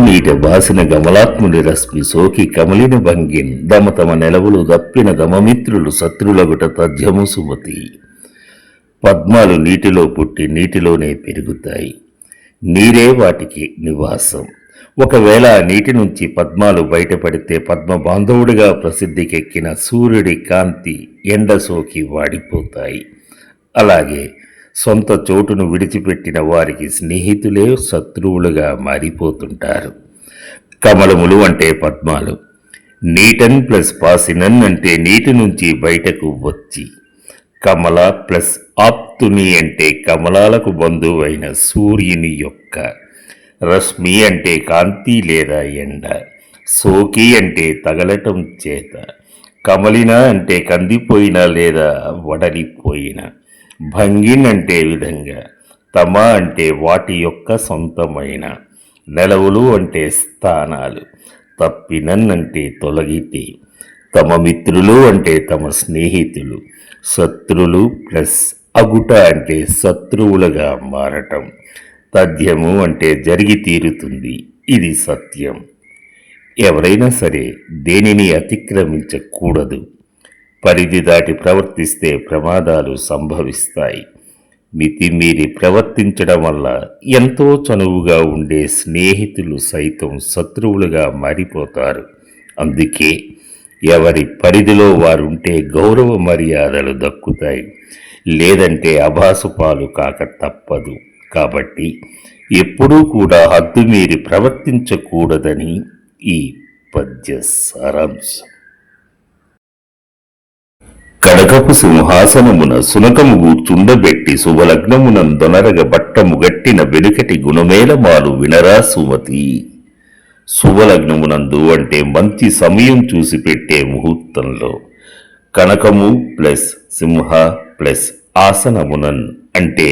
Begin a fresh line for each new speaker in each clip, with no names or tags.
నీట బాసిన గమలాత్ముని రశ్మి సోకి కమలిన భంగిన్ దమ తమ నెలవులు దప్పిన దమమిత్రులు శత్రులగుట తథ్యము సుమతి. పద్మాలు నీటిలో పుట్టి నీటిలోనే పెరుగుతాయి. నీరే వాటికి నివాసం. ఒకవేళ ఆ నీటి నుంచి పద్మాలు బయటపడితే పద్మ బాంధవుడిగా ప్రసిద్ధికెక్కిన సూర్యుడి కాంతి ఎండ సోకి వాడిపోతాయి. అలాగే సొంత చోటును విడిచిపెట్టిన వారికి స్నేహితులే శత్రువులుగా మారిపోతుంటారు. కమలములు అంటే పద్మాలు. నీటన్ ప్లస్ పాసినన్ అంటే నీటి నుంచి బయటకు వచ్చి. కమల ప్లస్ ఆప్తుని అంటే కమలాలకు బంధువైన సూర్యుని యొక్క. రశ్మి అంటే కాంతి లేదా ఎండ. సోకి అంటే తగలటం చేత. కమలిన అంటే కందిపోయిన లేదా వడలిపోయిన. భంగిన్ అంటే విధంగా. తమ అంటే వాటి యొక్క సొంతమైన. నెలవులు అంటే స్థానాలు. తప్పినన్ అంటే తొలగితే. తమ మిత్రులు అంటే తమ స్నేహితులు. శత్రులు ప్లస్ అగుట అంటే శత్రువులుగా మారటం. తథ్యము అంటే జరిగి తీరుతుంది, ఇది సత్యం. ఎవరైనా సరే దేనిని అతిక్రమించకూడదు. పరిధి దాటి ప్రవర్తిస్తే ప్రమాదాలు సంభవిస్తాయి. మితిమీరి ప్రవర్తించడం వల్ల ఎంతో చనువుగా ఉండే స్నేహితులు సైతం శత్రువులుగా మారిపోతారు. అందుకే ఎవరి పరిధిలో వారుంటే గౌరవ మర్యాదలు దక్కుతాయి, లేదంటే అభాసుపాలు కాక తప్పదు. కాబట్టి ఎప్పుడూ కూడా హద్దుమీరి ప్రవర్తించకూడదని ఈ పద్య సారాంశం. కడకపు సింహాసనమున సునకము కూర్చుండబెట్టి శుభలగ్నమునందొనరగ బట్టము గట్టిన వెనుకటి గుణమేలమాలు వినరా సుమతి. శుభలగ్నమునందు అంటే మంచి సమయం చూసి పెట్టే ముహూర్తంలో. కనకము ప్లస్ సింహ ప్లస్ ఆసనమునన్ అంటే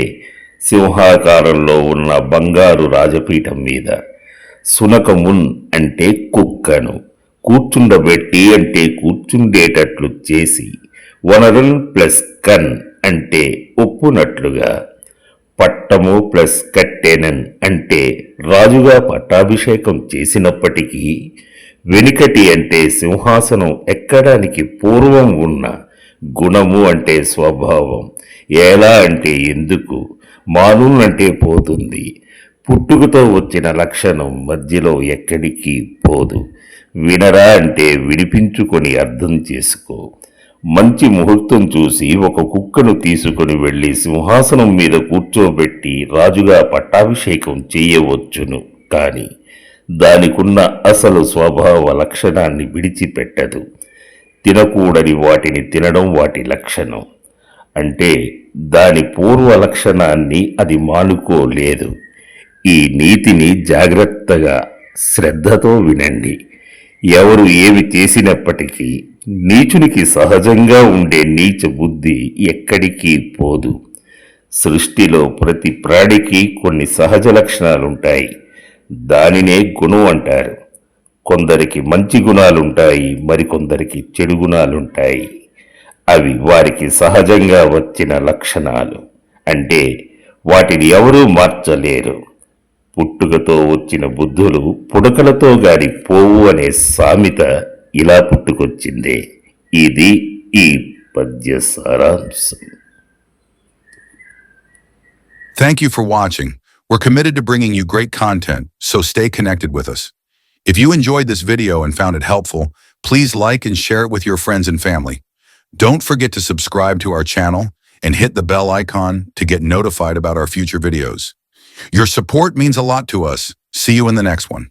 సింహాకారంలో ఉన్న బంగారు రాజపీఠం మీద. సునకమున్ అంటే కుక్కను. కూర్చుండబెట్టి అంటే కూర్చుండేటట్లు చేసి. వనరుల్ ప్లస్ కన్ అంటే ఒప్పునట్లుగా. పట్టము ప్లస్ కట్టెనన్ అంటే రాజుగా పట్టాభిషేకం చేసినప్పటికీ వెనుకటి అంటే సింహాసనం ఎక్కడానికి పూర్వం ఉన్న. గుణము అంటే స్వభావం. ఎలా అంటే ఎందుకు. మాను అంటే పోతుంది. పుట్టుకతో వచ్చిన లక్షణం మధ్యలో ఎక్కడికి పోదు. వినరా అంటే విడిపించుకొని అర్థం చేసుకో. మంచి ముహూర్తం చూసి ఒక కుక్కను తీసుకుని వెళ్ళి సింహాసనం మీద కూర్చోబెట్టి రాజుగా పట్టాభిషేకం చేయవచ్చును. కానీ దానికున్న అసలు స్వభావ లక్షణాన్ని విడిచిపెట్టదు. తినకూడని వాటిని తినడం వాటి లక్షణం. అంటే దాని పూర్వ లక్షణాన్ని అది మానుకోలేదు. ఈ నీతిని జాగ్రత్తగా శ్రద్ధతో వినండి. ఎవరు ఏమి చేసినప్పటికీ నీచునికి సహజంగా ఉండే నీచ బుద్ధి ఎక్కడికి పోదు. సృష్టిలో ప్రతి ప్రాణికి కొన్ని సహజ లక్షణాలుంటాయి. దానినే గుణం అంటారు. కొందరికి మంచి గుణాలుంటాయి, మరికొందరికి చెడు గుణాలుంటాయి. అవి వారికి సహజంగా వచ్చిన లక్షణాలు. అంటే వాటిని ఎవరూ మార్చలేరు. పుట్టుకతో వచ్చిన బుద్ధులు పుడకలతో గాని పోవు అనే సామెత ఇలా పుట్టుకొచ్చిందే. ఇది ఈ పద్య సారాంశం.
Thank you for watching. We're committed to bringing you great content, so stay connected with us. If you enjoyed this video and found it helpful, please like and share it with your friends and family. Don't forget to subscribe to our channel and hit the bell icon to get notified about our future videos. Your support means a lot to us. See you in the next one.